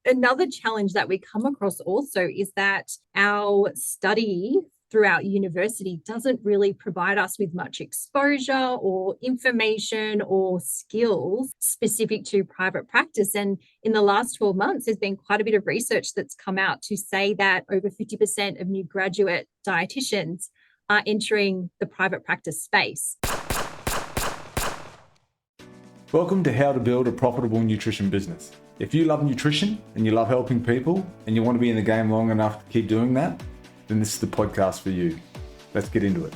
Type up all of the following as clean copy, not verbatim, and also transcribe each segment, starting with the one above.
another challenge that we come across also is that our study throughout university doesn't really provide us with much exposure or information or skills specific to private practice. And in the last 12 months, there's been quite a bit of research that's come out to say that over 50% of new graduate dietitians are entering the private practice space. Welcome to How to Build a Profitable Nutrition Business. If you love nutrition and you love helping people and you want to be in the game long enough to keep doing that, then this is the podcast for you. Let's get into it.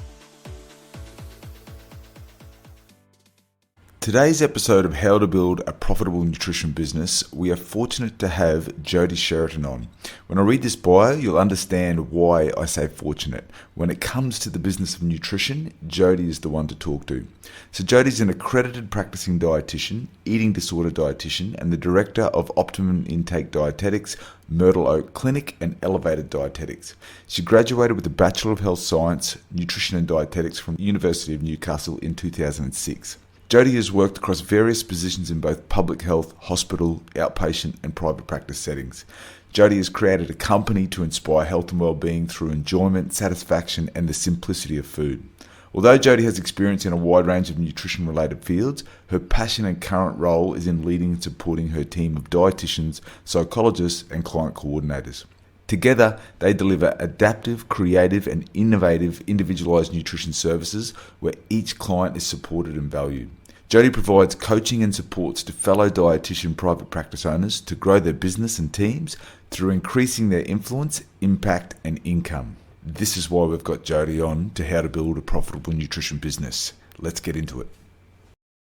Today's episode of How to Build a Profitable Nutrition Business, we are fortunate to have Jodie Sheraton on. When I read this bio, you'll understand why I say fortunate. When it comes to the business of nutrition, Jodie is the one to talk to. So Jodie's an accredited practicing dietitian, eating disorder dietitian, and the director of Optimum Intake Dietetics, Myrtle Oak Clinic, and Elevated Dietetics. She graduated with a Bachelor of Health Science, Nutrition and Dietetics from the University of Newcastle in 2006. Jodie has worked across various positions in both public health, hospital, outpatient and private practice settings. Jodie has created a company to inspire health and well-being through enjoyment, satisfaction and the simplicity of food. Although Jodie has experience in a wide range of nutrition-related fields, her passion and current role is in leading and supporting her team of dietitians, psychologists and client coordinators. Together, they deliver adaptive, creative and innovative individualized nutrition services where each client is supported and valued. Jodie provides coaching and supports to fellow dietitian private practice owners to grow their business and teams through increasing their influence, impact and income. This is why we've got Jodie on to How to Build a Profitable Nutrition Business. Let's get into it.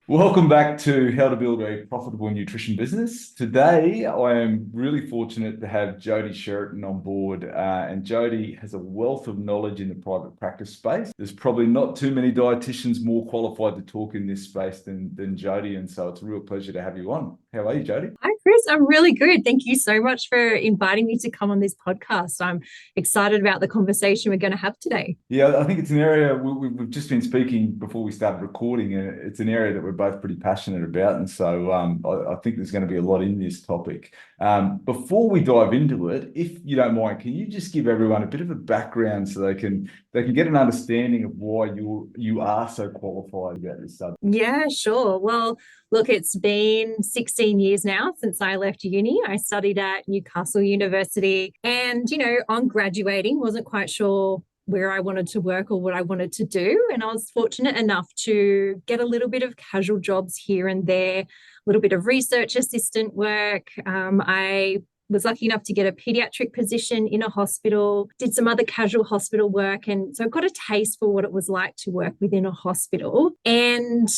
Welcome back to How to Build a Profitable Nutrition Business. Today, I am really fortunate to have Jodie Sheraton on board, and Jodie has a wealth of knowledge in the private practice space. There's probably not too many dietitians more qualified to talk in this space than Jodie, and so it's a real pleasure to have you on. How are you, Jodie? Hi, Chris. I'm really good. Thank you so much for inviting me to come on this podcast. I'm excited about the conversation we're going to have today. Yeah, I think it's an area we've just been speaking before we started recording, and it's an area that we're both pretty passionate about. And so I think there's going to be a lot in this topic. Before we dive into it, if you don't mind, can you just give everyone a bit of a background so they can get an understanding of why you are so qualified about this subject? Yeah, sure. Well, look, it's been 16 years now since I left uni. I studied at Newcastle University and, on graduating, wasn't quite sure where I wanted to work or what I wanted to do. And I was fortunate enough to get a little bit of casual jobs here and there, a little bit of research assistant work. I was lucky enough to get a pediatric position in a hospital, did some other casual hospital work. And so I got a taste for what it was like to work within a hospital. And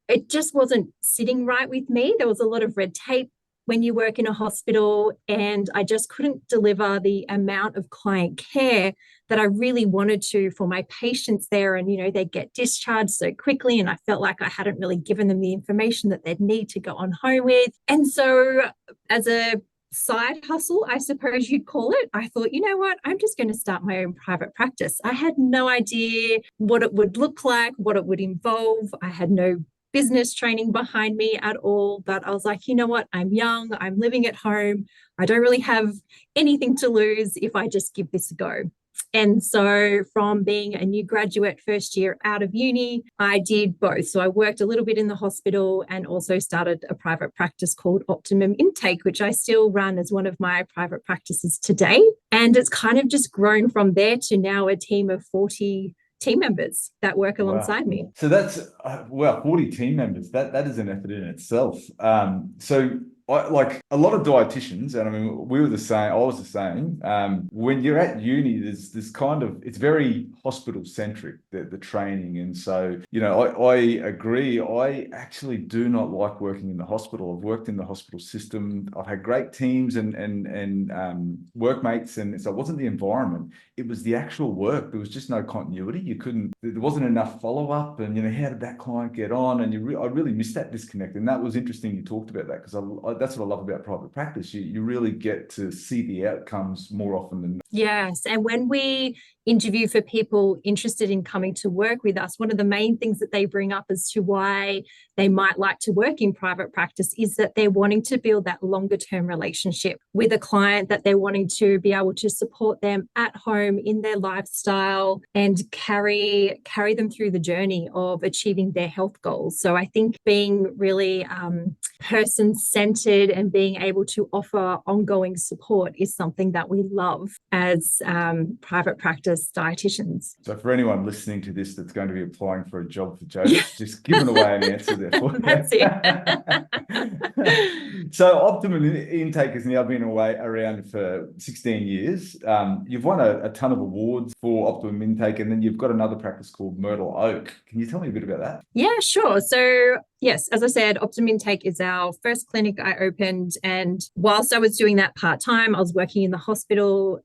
it just wasn't sitting right with me. There was a lot of red tape when you work in a hospital, and I just couldn't deliver the amount of client care that I really wanted to for my patients there. And, they'd get discharged so quickly, and I felt like I hadn't really given them the information that they'd need to go on home with. And so as a side hustle, I suppose you'd call it, I thought, you know what, I'm just going to start my own private practice. I had no idea what it would look like, what it would involve. I had no business training behind me at all, but I was like, you know what, I'm young, I'm living at home, I don't really have anything to lose if I just give this a go. And so from being a new graduate first year out of uni, I did both. So I worked a little bit in the hospital and also started a private practice called Optimum Intake, which I still run as one of my private practices today. And it's kind of just grown from there to now a team of 40 team members that work alongside me. So that's 40 team members. That is an effort in itself. So like a lot of dietitians, and I mean, we were the same. I was the same. When you're at uni, there's this kind of, it's very hospital centric, the training, and so I agree. I actually do not like working in the hospital. I've worked in the hospital system. I've had great teams and workmates, and so it wasn't the environment. It was the actual work. There was just no continuity. There wasn't enough follow up, and how did that client get on? And I really missed that disconnect. And that was interesting. You talked about that because that's what I love about private practice. You really get to see the outcomes more often than not. Yes. And when we interview for people interested in coming to work with us, one of the main things that they bring up as to why they might like to work in private practice is that they're wanting to build that longer term relationship with a client, that they're wanting to be able to support them at home in their lifestyle and carry them through the journey of achieving their health goals. So I think being really person-centered and being able to offer ongoing support is something that we love as private practice dietitians. So for anyone listening to this that's going to be applying for a job for Jodie, just giving away an answer there for you. That's it. So Optimum Intake has now been around for 16 years. You've won a ton of awards for Optimum Intake, and then you've got another practice called Myrtle Oak. Can you tell me a bit about that? Yeah, sure. So yes, as I said, Optimum Intake is our first clinic I opened. And whilst I was doing that part-time, I was working in the hospital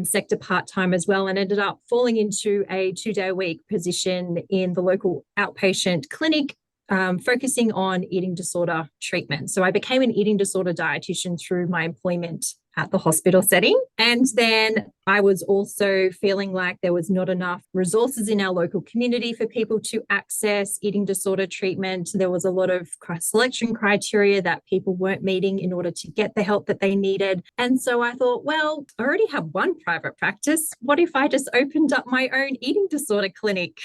sector part-time as well, and ended up falling into a 2-day-a-week position in the local outpatient clinic, focusing on eating disorder treatment. So I became an eating disorder dietitian through my employment at the hospital setting. And then I was also feeling like there was not enough resources in our local community for people to access eating disorder treatment. There was a lot of selection criteria that people weren't meeting in order to get the help that they needed. And so I thought, well, I already have one private practice. What if I just opened up my own eating disorder clinic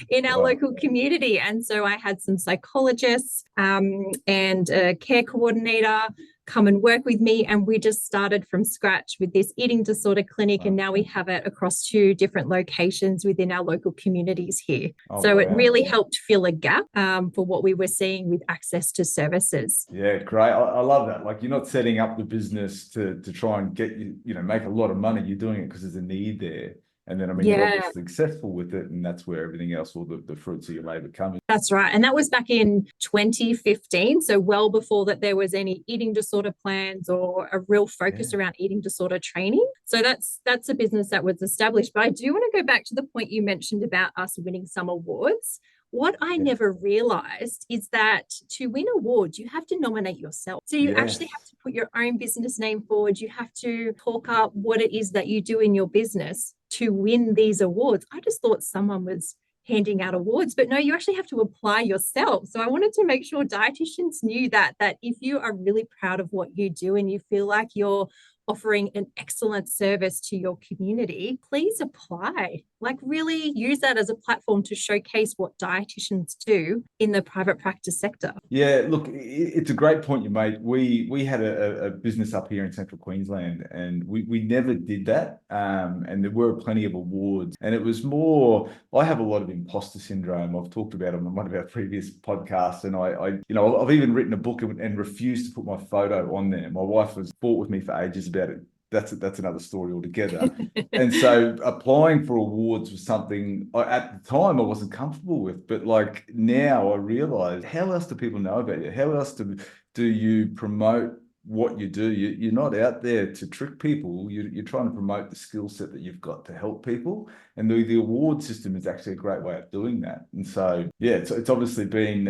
in our local community? And so I had some psychologists and a care coordinator come and work with me, and we just started from scratch with this eating disorder clinic. And now we have it across 2 different locations within our local communities here. It really helped fill a gap for what we were seeing with access to services. Yeah, great. I love that. Like, you're not setting up the business to try and get make a lot of money. You're doing it because there's a need there. And then, you're obviously successful with it, and that's where everything else, all the fruits of your labor come in. That's right. And that was back in 2015. So well before that there was any eating disorder plans or a real focus around eating disorder training. So that's a business that was established. But I do want to go back to the point you mentioned about us winning some awards. What I never realized is that to win awards, you have to nominate yourself. So you actually have to put your own business name forward. You have to talk up what it is that you do in your business to win these awards. I just thought someone was handing out awards, but no, you actually have to apply yourself. So I wanted to make sure dietitians knew that if you are really proud of what you do and you feel like you're offering an excellent service to your community, please apply. Like, really use that as a platform to showcase what dietitians do in the private practice sector. Yeah, look, it's a great point you made. We had a business up here in Central Queensland, and we never did that. And there were plenty of awards, and it was more, I have a lot of imposter syndrome. I've talked about it on one of our previous podcasts, and I've even written a book and refused to put my photo on there. My wife has fought with me for ages about it. That's another story altogether. And so applying for awards was something at the time I wasn't comfortable with, but like now I realize, how else do people know about you? How else do you promote what you do? You're not out there to trick people. You're trying to promote the skill set that you've got to help people. And the award system is actually a great way of doing that. And so, yeah, it's obviously been,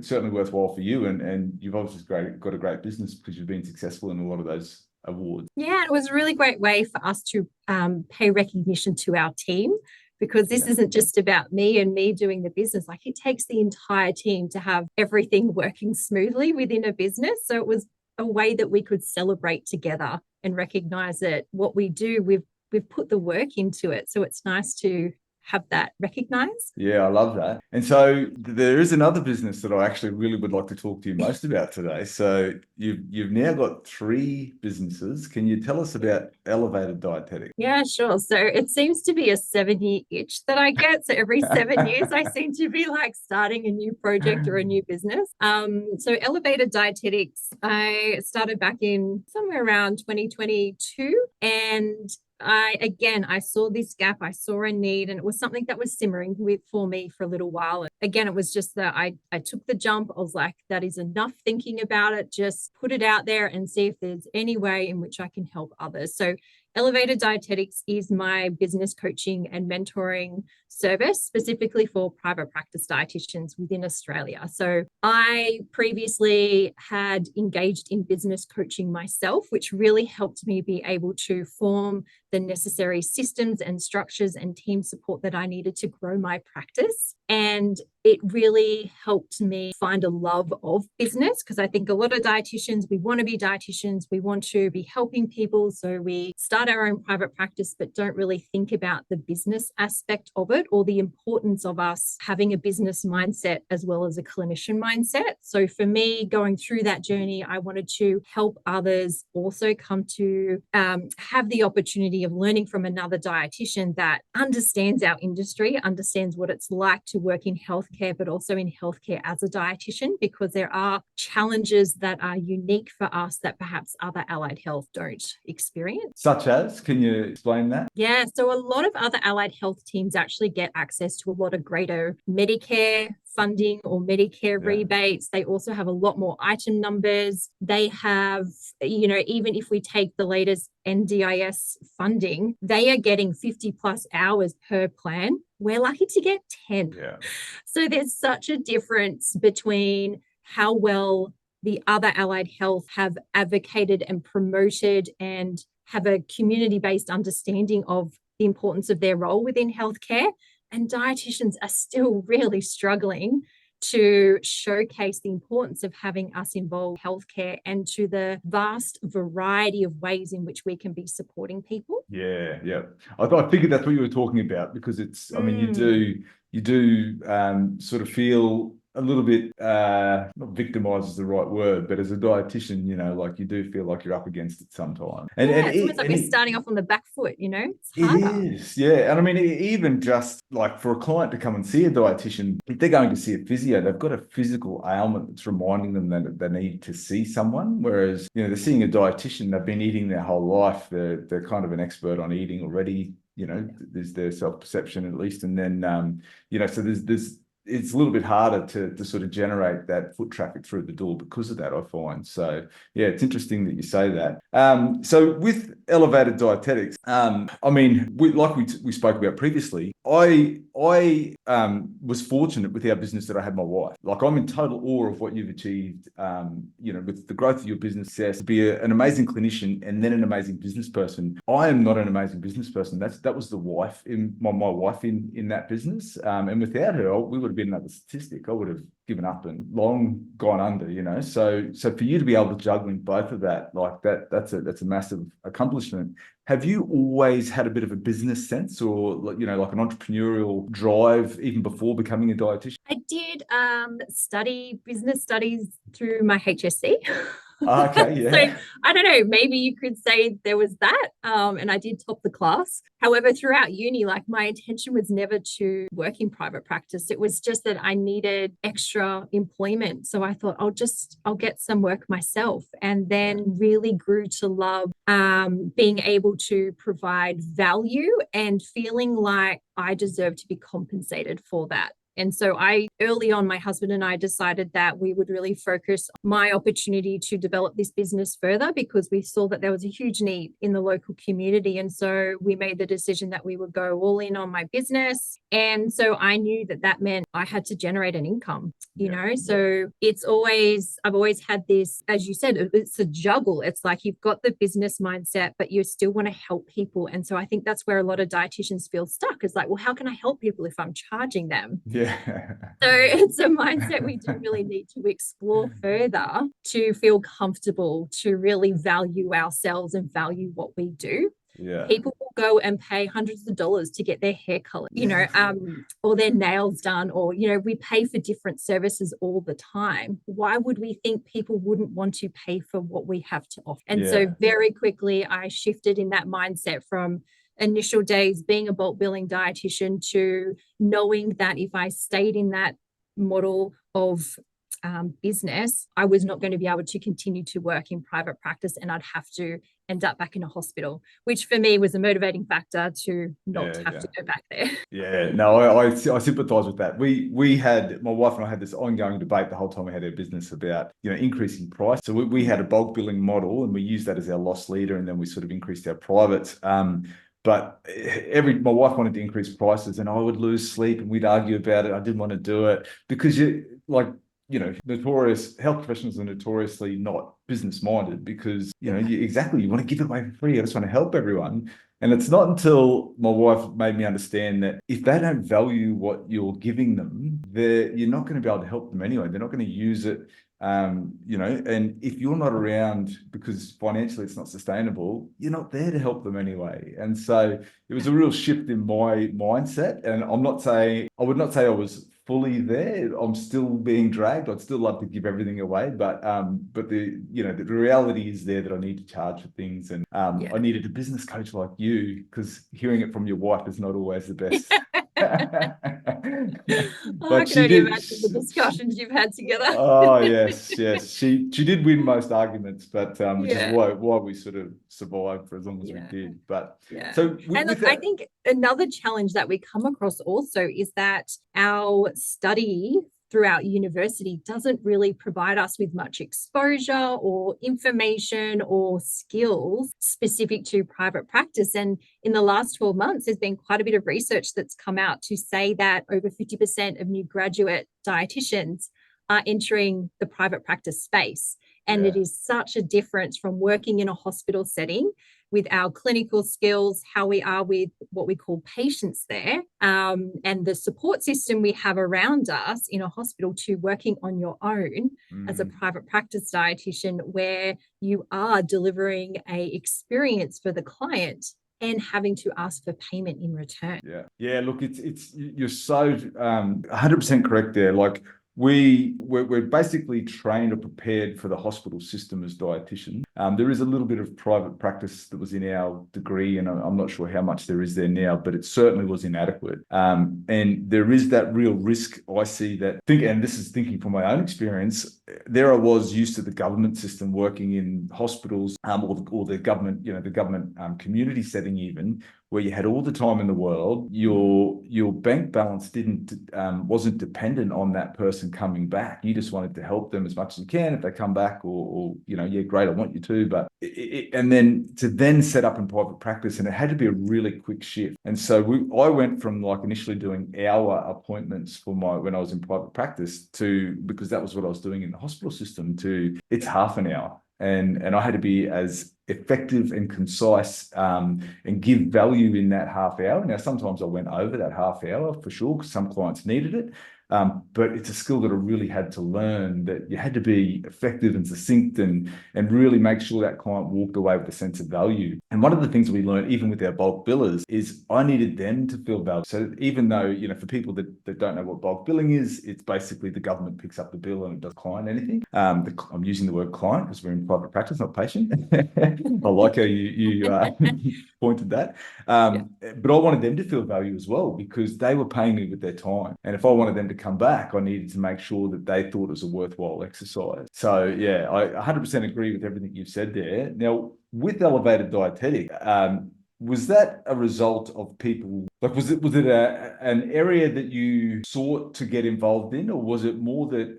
certainly worthwhile for you. And you've obviously got a great business because you've been successful in a lot of those awards. Yeah, it was a really great way for us to pay recognition to our team, because this isn't just about me and me doing the business. Like, it takes the entire team to have everything working smoothly within a business. So it was a way that we could celebrate together and recognize that what we do, we've put the work into it. So it's nice to have that recognized. Yeah, I love that. And so there is another business that I actually really would like to talk to you most about today. So you've now got 3 businesses. Can you tell us about Elevated Dietetics? Yeah, sure. So it seems to be a 7-year itch that I get. So every 7 years, I seem to be like starting a new project or a new business. So Elevated Dietetics, I started back in somewhere around 2022, and I saw this gap, I saw a need, and it was something that was simmering for me for a little while. again, it was just that I took the jump. I was like, that is enough thinking about it. Just put it out there and see if there's any way in which I can help others. So Elevated Dietetics is my business coaching and mentoring service specifically for private practice dietitians within Australia. So I previously had engaged in business coaching myself, which really helped me be able to form the necessary systems and structures and team support that I needed to grow my practice. And it really helped me find a love of business, because I think a lot of dietitians, we want to be dietitians, we want to be helping people. So we start our own private practice, but don't really think about the business aspect of it or the importance of us having a business mindset as well as a clinician mindset. So for me, going through that journey, I wanted to help others also come to have the opportunity of learning from another dietitian that understands our industry, understands what it's like to work in healthcare, but also in healthcare as a dietitian, because there are challenges that are unique for us that perhaps other allied health don't experience. Such as, can you explain that? Yeah, so a lot of other allied health teams actually get access to a lot of greater Medicare funding or Medicare rebates. They also have a lot more item numbers. They have, even if we take the latest NDIS funding, they are getting 50 plus hours per plan. We're lucky to get 10. Yeah. So there's such a difference between how well the other allied health have advocated and promoted and have a community-based understanding of the importance of their role within healthcare. And dietitians are still really struggling to showcase the importance of having us involved in healthcare and to the vast variety of ways in which we can be supporting people. Yeah. I figured that's what you were talking about, because it's, I mean, you do sort of feel a little bit, not victimized is the right word, but as a dietitian, like you do feel like you're up against it sometimes. And it's almost like we're starting off on the back foot, it's harder. It is, yeah. And I mean, even just like for a client to come and see a dietitian, if they're going to see a physio, they've got a physical ailment that's reminding them that they need to see someone. Whereas, they're seeing a dietitian, they've been eating their whole life. They're kind of an expert on eating already. There's their self-perception at least. And then, so there's it's a little bit harder to sort of generate that foot traffic through the door because of that, I find. So yeah, it's interesting that you say that. So with Elevated Dietetics, I mean, we spoke about previously, I was fortunate with our business that I had my wife. Like, I'm in total awe of what you've achieved, with the growth of your business success, to be an amazing clinician and then an amazing business person. I am not an amazing business person. That was the wife in my wife in that business. And without her, we would have been another statistic. I would have given up and long gone under, So for you to be able to juggle in both of that, like that's a massive accomplishment. Have you always had a bit of a business sense, or like an entrepreneurial drive even before becoming a dietitian? I did study business studies through my HSC. Okay, yeah. So I don't know, maybe you could say there was that. And I did top the class. However, throughout uni, like, my intention was never to work in private practice. It was just that I needed extra employment. So I thought I'll get some work myself, and then really grew to love being able to provide value and feeling like I deserve to be compensated for that. And so early on, my husband and I decided that we would really focus my opportunity to develop this business further, because we saw that there was a huge need in the local community. And so we made the decision that we would go all in on my business. And so I knew that meant I had to generate an income, So I've always had this, as you said, it's a juggle. It's like you've got the business mindset, but you still want to help people. And so I think that's where a lot of dietitians feel stuck. It's like, well, how can I help people if I'm charging them? Yeah. So it's a mindset we do really need to explore further to feel comfortable, to really value ourselves and value what we do. Yeah. People will go and pay hundreds of dollars to get their hair colored, or their nails done, or, we pay for different services all the time. Why would we think people wouldn't want to pay for what we have to offer? And so very quickly I shifted in that mindset from initial days being a bulk billing dietitian to knowing that if I stayed in that model of business, I was not going to be able to continue to work in private practice, and I'd have to end up back in a hospital, which for me was a motivating factor to not have to go back there. Yeah, no, I sympathise with that. We had, my wife and I had this ongoing debate the whole time we had our business about, increasing price. So we had a bulk billing model, and we used that as our loss leader, and then we sort of increased our privates. But my wife wanted to increase prices, and I would lose sleep, and we'd argue about it. I didn't want to do it because notorious health professionals are notoriously not business minded because, you want to give it away for free. I just want to help everyone. And it's not until my wife made me understand that if they don't value what you're giving them, you're not going to be able to help them anyway. They're not going to use it. And if you're not around because financially it's not sustainable, you're not there to help them anyway. And so it was a real shift in my mindset. And I would not say I was fully there. I'm still being dragged. I'd still love to give everything away, but the reality is there that I need to charge for things, and I needed a business coach like you, because hearing it from your wife is not always the best. I can only imagine the discussions you've had together. Oh yes. She did win most arguments, but which is why we sort of survived for as long as we did. But so I think another challenge that we come across also is that our study throughout university doesn't really provide us with much exposure or information or skills specific to private practice. And in the last 12 months, there's been quite a bit of research that's come out to say that over 50% of new graduate dietitians are entering the private practice space. And it is such a difference from working in a hospital setting with our clinical skills, how we are with what we call patients there, and the support system we have around us in a hospital, to working on your own as a private practice dietitian, where you are delivering a experience for the client and having to ask for payment in return. Yeah. Look, you're so 100% correct there. Like, we're basically trained or prepared for the hospital system as dietitians. There is a little bit of private practice that was in our degree, and I'm not sure how much there is there now, but it certainly was inadequate. And there is that real risk. I see that and this is thinking from my own experience. There I was used to the government system, working in hospitals, or the government, the government community setting even, where you had all the time in the world. Your bank balance wasn't dependent on that person coming back. You just wanted to help them as much as you can. If they come back, or great, I want you to. But and then set up in private practice, and it had to be a really quick shift. And so I went from initially doing hour appointments when I was in private practice because that was what I was doing in the hospital system, to it's half an hour. And I had to be as effective and concise and give value in that half hour. Now, sometimes I went over that half hour for sure, because some clients needed it. But it's a skill that I really had to learn, that you had to be effective and succinct and really make sure that client walked away with a sense of value. And one of the things we learned, even with our bulk billers, is I needed them to feel valued. So even though, for people that don't know what bulk billing is, it's basically the government picks up the bill and it doesn't client anything. I'm using the word client because we're in private practice, not patient. I like how you pointed that. But I wanted them to feel value as well, because they were paying me with their time. And if I wanted them to come back, I needed to make sure that they thought it was a worthwhile exercise. So I 100% agree with everything you've said there. Now, with Elevated Dietetics, was that a result of people, was it an area that you sought to get involved in, or was it more that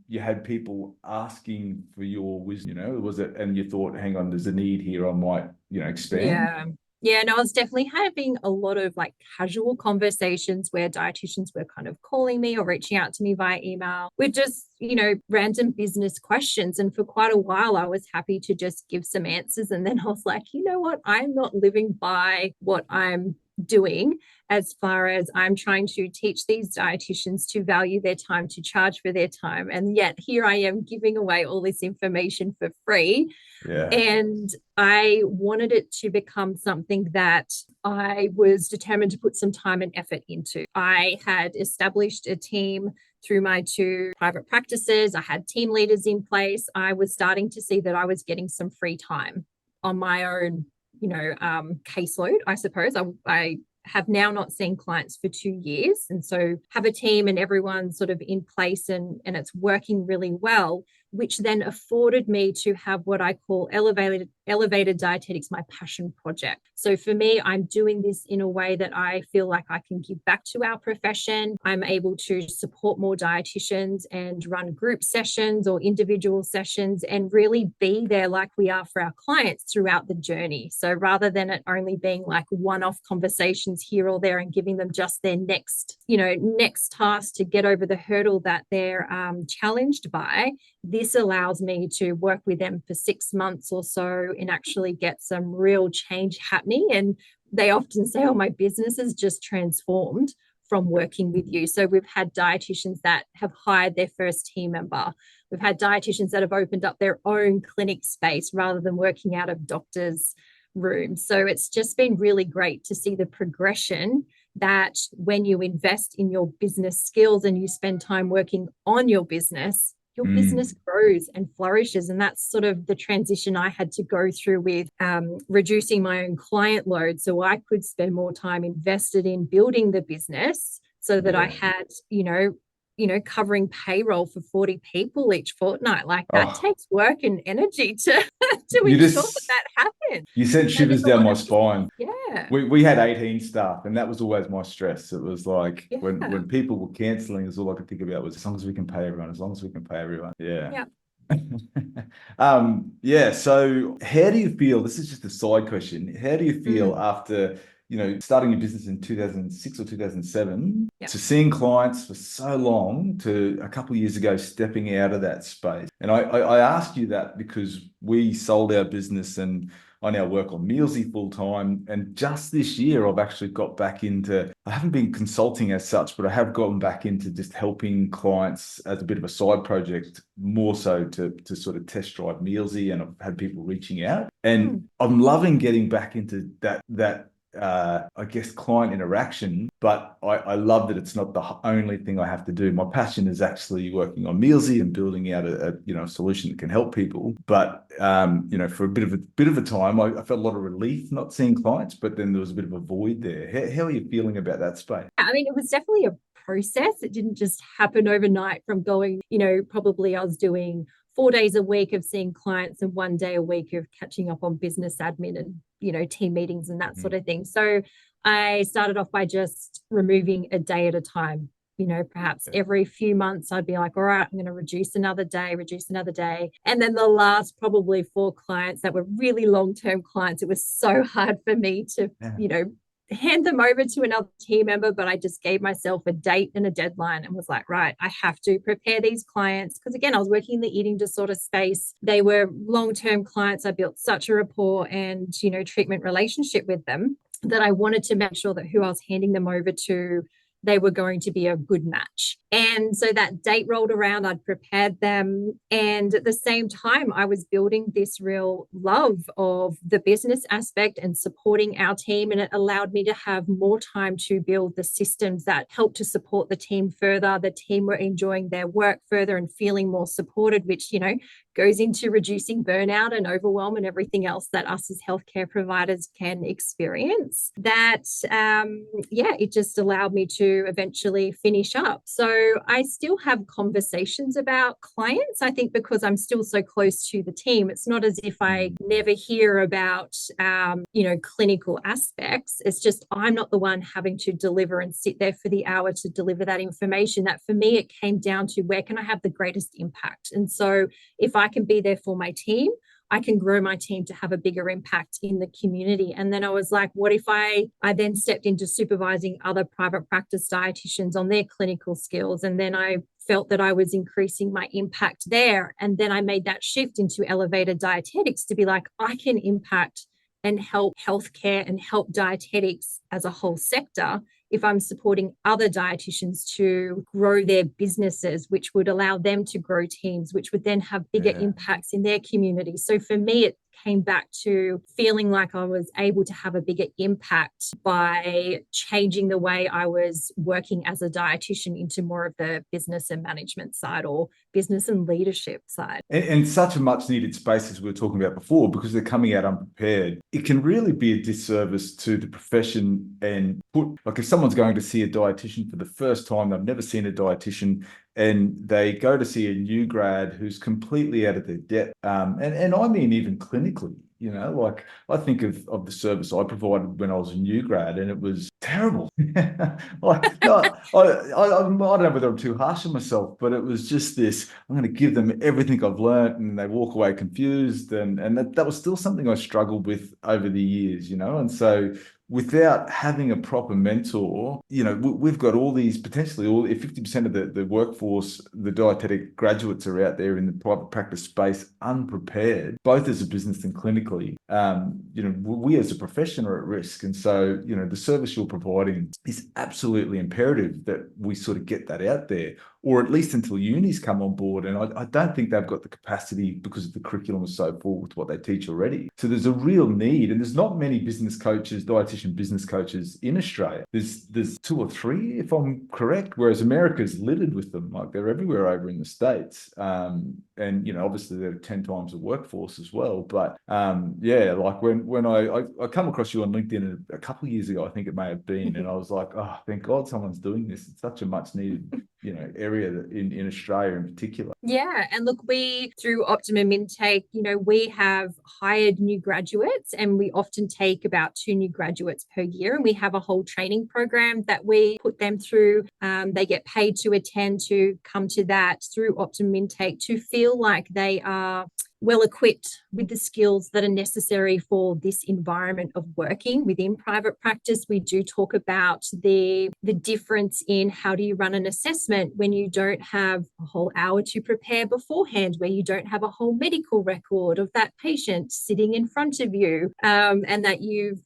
you had people asking for your wisdom, was it, and you thought, hang on, there's a need here, I might, expand? No, I was definitely having a lot of casual conversations where dietitians were kind of calling me or reaching out to me via email with just, random business questions. And for quite a while, I was happy to just give some answers. And then I was like, you know what? I'm not living by what I'm doing, as far as I'm trying to teach these dietitians to value their time, to charge for their time. And yet here I am giving away all this information for free. And I wanted it to become something that I was determined to put some time and effort into. I had established a team through my 2 private practices. I had team leaders in place. I was starting to see that I was getting some free time on my own caseload, I suppose. I have now not seen clients for 2 years. And so have a team and everyone's sort of in place and it's working really well, which then afforded me to have what I call Elevated Dietetics, my passion project. So for me, I'm doing this in a way that I feel like I can give back to our profession. I'm able to support more dietitians and run group sessions or individual sessions and really be there like we are for our clients throughout the journey. So rather than it only being like one-off conversations here or there and giving them just their next task to get over the hurdle that they're challenged by, this allows me to work with them for 6 months or so and actually get some real change happening. And they often say, oh, my business has just transformed from working with you. So we've had dietitians that have hired their first team member. We've had dietitians that have opened up their own clinic space rather than working out of doctors' rooms. So it's just been really great to see the progression that when you invest in your business skills and you spend time working on your business grows and flourishes. And that's sort of the transition I had to go through with reducing my own client load so I could spend more time invested in building the business so that I had, covering payroll for 40 people each fortnight. Like that takes work and energy to ensure that happens. You sent shivers down my spine. Yeah. We had 18 staff, and that was always my stress. It was like when people were cancelling, is all I could think about was as long as we can pay everyone, as long as we can pay everyone. Yeah. So how do you feel? This is just a side question. How do you feel after starting your business in 2006 or 2007 to seeing clients for so long to a couple of years ago stepping out of that space? And I asked you that because we sold our business and I now work on Mealzee full time. And just this year, I've actually got back into, I haven't been consulting as such, but I have gotten back into just helping clients as a bit of a side project, more so to sort of test drive Mealzee. And I've had people reaching out and I'm loving getting back into that I guess client interaction, but I love that it's not the only thing I have to do. My passion is actually working on Mealzee and building out a solution that can help people. But for a bit of a time, I felt a lot of relief not seeing clients, but then there was a bit of a void there. How are you feeling about that space? I mean, it was definitely a process. It didn't just happen overnight from going, probably I was doing 4 days a week of seeing clients and 1 day a week of catching up on business admin and, team meetings and that sort of thing. So I started off by just removing a day at a time. Perhaps every few months I'd be like, all right, I'm going to reduce another day. And then the last probably 4 clients that were really long-term clients, it was so hard for me to, hand them over to another team member, but I just gave myself a date and a deadline and was like, right, I have to prepare these clients. Because again, I was working in the eating disorder space. They were long-term clients. I built such a rapport and, treatment relationship with them that I wanted to make sure that who I was handing them over to, they were going to be a good match. And so that date rolled around, I'd prepared them. And at the same time, I was building this real love of the business aspect and supporting our team. And it allowed me to have more time to build the systems that help to support the team further. The team were enjoying their work further and feeling more supported, which, goes into reducing burnout and overwhelm and everything else that us as healthcare providers can experience. That, it just allowed me to eventually finish up. So I still have conversations about clients, I think, because I'm still so close to the team. It's not as if I never hear about, clinical aspects. It's just I'm not the one having to deliver and sit there for the hour to deliver that information. That for me, it came down to where can I have the greatest impact? And so if I can be there for my team, I can grow my team to have a bigger impact in the community. And then I was like, what if I then stepped into supervising other private practice dietitians on their clinical skills? And then I felt that I was increasing my impact there. And then I made that shift into Elevated Dietetics to be like, I can impact and help healthcare and help dietetics as a whole sector if I'm supporting other dietitians to grow their businesses, which would allow them to grow teams, which would then have bigger impacts in their community. So for me, it came back to feeling like I was able to have a bigger impact by changing the way I was working as a dietitian into more of the business and management side, or business and leadership side. And such a much needed space, as we were talking about before, because they're coming out unprepared. It can really be a disservice to the profession, and if someone's going to see a dietitian for the first time, they've never seen a dietitian, and they go to see a new grad who's completely out of their depth. And I mean, even clinically, I think of the service I provided when I was a new grad, and it was terrible. No, I don't know whether I'm too harsh on myself, but it was just this, I'm going to give them everything I've learned, and they walk away confused. And that was still something I struggled with over the years, and so without having a proper mentor, we've got all these, potentially 50% of the workforce, the dietetic graduates are out there in the private practice space unprepared, both as a business and clinically. We as a profession are at risk. And so, the service you're providing is absolutely imperative that we sort of get that out there, or at least until unis come on board. And I don't think they've got the capacity, because of the curriculum is so full with what they teach already. So there's a real need, and there's not many business coaches, dietitian business coaches in Australia. There's 2 or 3, if I'm correct, whereas America's littered with them. Like, they're everywhere over in the States. And, obviously they're 10 times the workforce as well. But like when I come across you on LinkedIn a couple of years ago, I think it may have been, and I was like, oh, thank God someone's doing this. It's such a much needed area in Australia in particular. Yeah. And look, we, through Optimum Intake, we have hired new graduates, and we often take about 2 new graduates per year. And we have a whole training program that we put them through. They get paid to attend, to come to that through Optimum Intake, to feel like they are well equipped with the skills that are necessary for this environment of working within private practice. We do talk about the difference in how do you run an assessment when you don't have a whole hour to prepare beforehand, where you don't have a whole medical record of that patient sitting in front of you, and that you've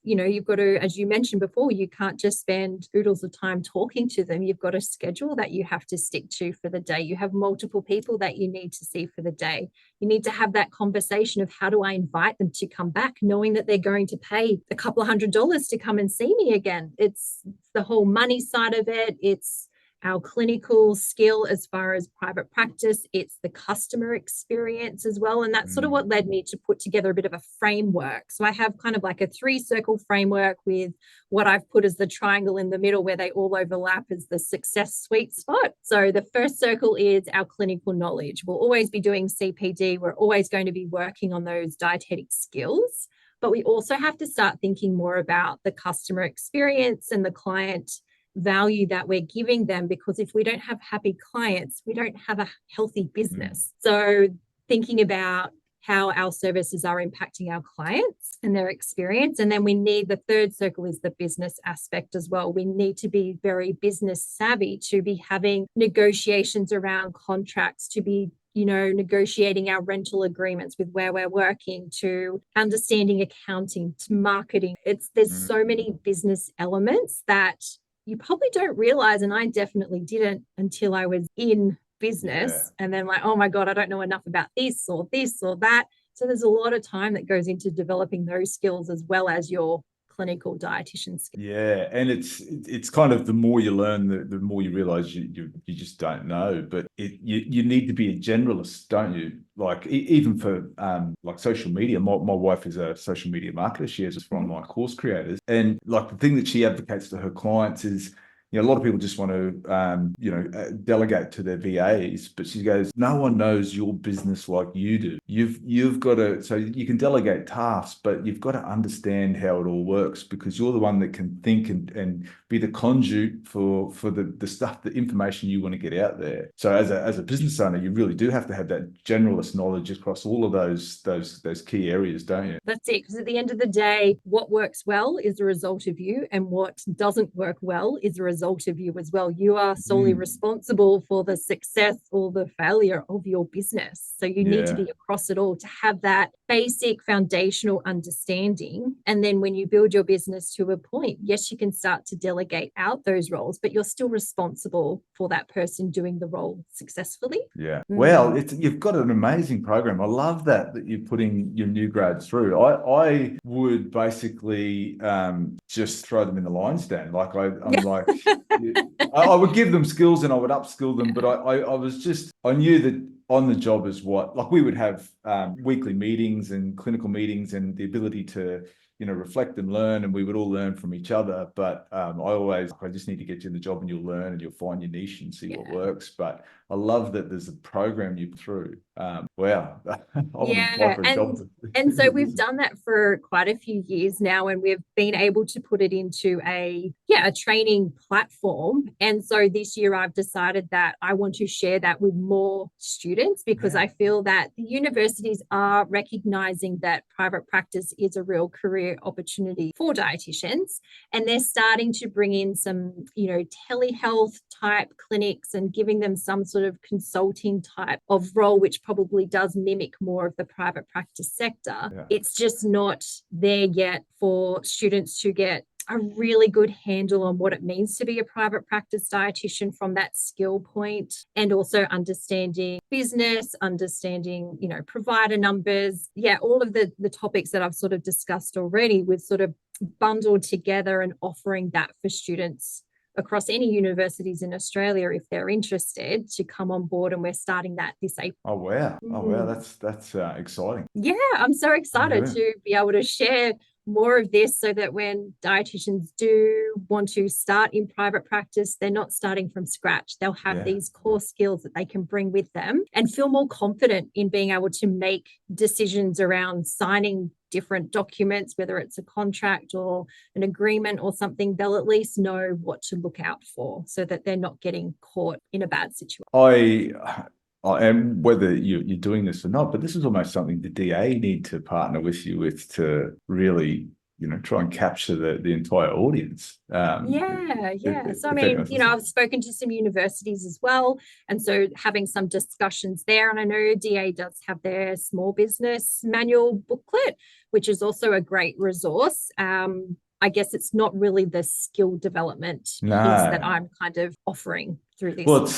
got to, as you mentioned before, you can't just spend oodles of time talking to them. You've got a schedule that you have to stick to for the day. You have multiple people that you need to see for the day. You need to have that conversation of, how do I invite them to come back, knowing that they're going to pay a couple of $100s to come and see me again. It's the whole money side of it. It's our clinical skill as far as private practice. It's the customer experience as well. And that's sort of what led me to put together a bit of a framework. So I have kind of like a 3-circle framework with what I've put as the triangle in the middle, where they all overlap, as the success sweet spot. So the first circle is our clinical knowledge. We'll always be doing CPD. We're always going to be working on those dietetic skills. But we also have to start thinking more about the customer experience and the client value that we're giving them, because if we don't have happy clients, we don't have a healthy business. So thinking about how our services are impacting our clients and their experience. And then we need, the third circle is the business aspect as well. We need to be very business savvy, to be having negotiations around contracts, to be negotiating our rental agreements with where we're working, to understanding accounting, to marketing. There's so many business elements that you probably don't realize, and I definitely didn't until I was in business. And then oh my God, I don't know enough about this or that. So there's a lot of time that goes into developing those skills, as well as your clinical dietitian skills. Yeah, and it's kind of, the more you learn, the more you realize you just don't know. But you need to be a generalist, don't you? Like, even for like social media. My wife is a social media marketer. She is one of my course creators, and like, the thing that she advocates to her clients is, a lot of people just want to, delegate to their VAs, but she goes, no one knows your business like you do. You've got to, so you can delegate tasks, but you've got to understand how it all works, because you're the one that can think and be the conduit for the stuff, the information you want to get out there. So as a business owner, you really do have to have that generalist knowledge across all of those key areas, don't you? That's it. Because at the end of the day, what works well is a result of you, and what doesn't work well is a result result of you as well. You are solely responsible for the success or the failure of your business. So you need to be across it all to have that basic foundational understanding. And then when you build your business to a point, yes, you can start to delegate out those roles, but you're still responsible for that person doing the role successfully. Yeah. Well, you've got an amazing program. I love that you're putting your new grads through. I would basically just throw them in the lion's den. Like I'm like, I would give them skills and I would upskill them, but I knew that on the job is what, like we would have weekly meetings and clinical meetings and the ability to, reflect and learn, and we would all learn from each other. But I just need to get you in the job and you'll learn and you'll find your niche and see what works. But I love that there's a program you put through. Wow. And so we've done that for quite a few years now, and we've been able to put it into a training platform. And so this year I've decided that I want to share that with more students, because I feel that the universities are recognizing that private practice is a real career opportunity for dietitians, and they're starting to bring in some telehealth type clinics and giving them some sort of consulting type of role, which probably does mimic more of the private practice sector. It's just not there yet for students to get a really good handle on what it means to be a private practice dietitian from that skill point, and also understanding business, understanding, provider numbers. All of the topics that I've sort of discussed already, with sort of bundled together and offering that for students across any universities in Australia if they're interested to come on board. And we're starting that this April. Oh wow, that's exciting. I'm so excited to be able to share more of this, so that when dietitians do want to start in private practice, they're not starting from scratch. They'll have these core skills that they can bring with them and feel more confident in being able to make decisions around signing different documents, whether it's a contract or an agreement or something. They'll at least know what to look out for, so that they're not getting caught in a bad situation. And whether you're doing this or not, but this is almost something the DA need to partner with you with to really, try and capture the entire audience. So, I mean, I've spoken to some universities as well. And so having some discussions there, and I know DA does have their small business manual booklet, which is also a great resource. I guess it's not really the skill development piece that I'm kind of offering through this. Well,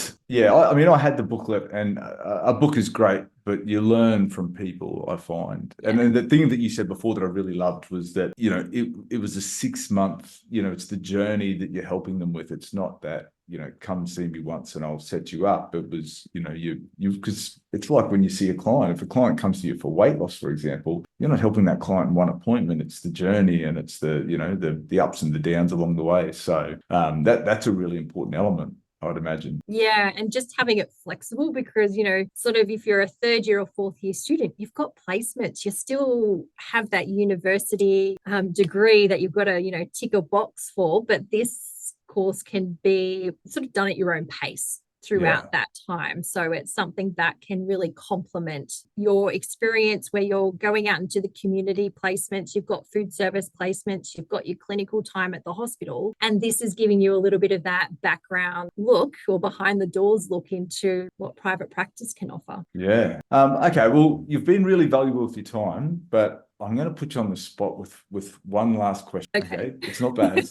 I had the booklet, and a book is great, but you learn from people, I find. And then the thing that you said before that I really loved was that, it was a 6 month, it's the journey that you're helping them with. It's not that, come see me once and I'll set you up. It was, because it's like when you see a client, if a client comes to you for weight loss, for example, you're not helping that client in one appointment. It's the journey, and it's the ups and the downs along the way. So that's a really important element, I'd imagine. And just having it flexible, because, sort of if you're a third year or fourth year student, you've got placements. You still have that university degree that you've got to, tick a box for. But this course can be sort of done at your own pace throughout that time. So it's something that can really complement your experience, where you're going out into the community placements, you've got food service placements, you've got your clinical time at the hospital. And this is giving you a little bit of that background look, or behind the doors look, into what private practice can offer. Okay, well, you've been really valuable with your time, but I'm going to put you on the spot with one last question. Okay. It's not bad.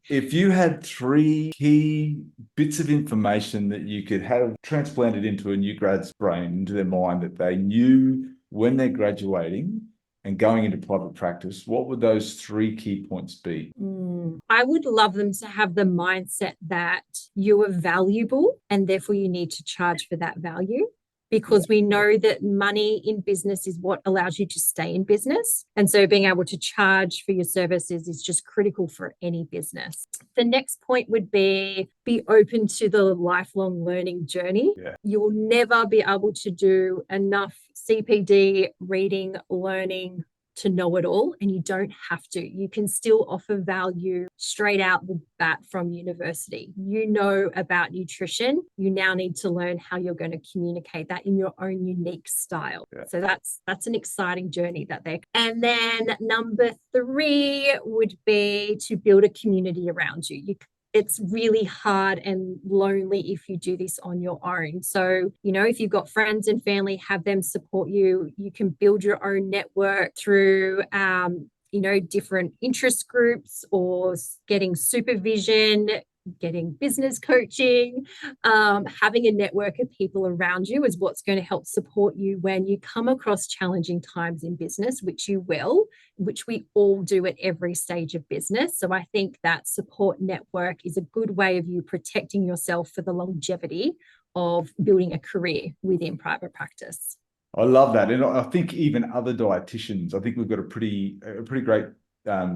If you had 3 key bits of information that you could have transplanted into a new grad's brain, into their mind, that they knew when they're graduating and going into private practice, what would those 3 key points be? I would love them to have the mindset that you are valuable, and therefore you need to charge for that value. Because we know that money in business is what allows you to stay in business. And so being able to charge for your services is just critical for any business. The next point would be open to the lifelong learning journey. You will never be able to do enough CPD, reading, learning, to know it all, and you don't have to. You can still offer value straight out the bat from university. You know about nutrition. You now need to learn how you're going to communicate that in your own unique style. So that's an exciting journey that they're. And then number 3 would be to build a community around you. it's really hard and lonely if you do this on your own. So, if you've got friends and family, have them support you. You can build your own network through, different interest groups or getting supervision, getting business coaching. Having a network of people around you is what's going to help support you when you come across challenging times in business, which you will, which we all do at every stage of business. So I think that support network is a good way of you protecting yourself for the longevity of building a career within private practice. I love that. And I think even other dietitians, I think we've got a pretty great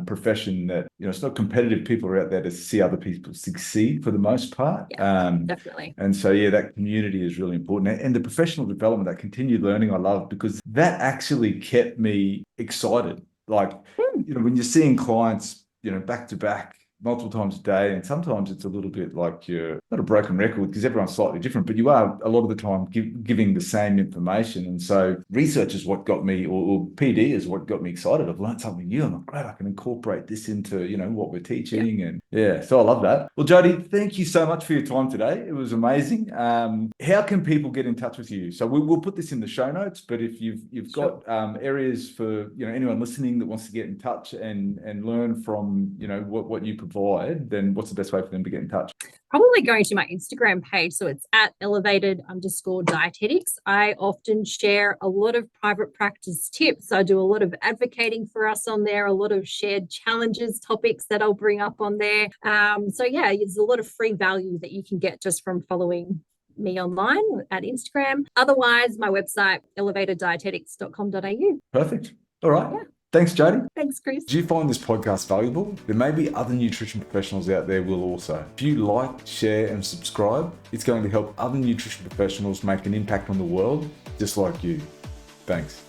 profession that, it's not competitive. People are out there to see other people succeed for the most part. Yeah, definitely. And so, that community is really important. And the professional development, that continued learning, I love, because that actually kept me excited. Like, when you're seeing clients, back to back, multiple times a day, and sometimes it's a little bit like you're not a broken record because everyone's slightly different, but you are a lot of the time giving the same information. And so research is what got me, or PD is what got me excited. I've learned something new. I'm like, great, I can incorporate this into, what we're teaching. And so I love that. Well, Jodie, thank you so much for your time today. It was amazing. How can people get in touch with you? So we'll put this in the show notes, but if you've got areas for, anyone listening that wants to get in touch and learn from, what you provide, then what's the best way for them to get in touch? Probably going to my Instagram page. So it's at elevated_dietetics. I often share a lot of private practice tips. I do a lot of advocating for us on there, a lot of shared challenges, topics that I'll bring up on there. There's a lot of free value that you can get just from following me online at Instagram. Otherwise, my website, elevateddietetics.com.au. Perfect. All right. Yeah. Thanks, Jodie. Thanks, Chris. Do you find this podcast valuable? There may be other nutrition professionals out there will also. If you like, share, and subscribe, it's going to help other nutrition professionals make an impact on the world just like you. Thanks.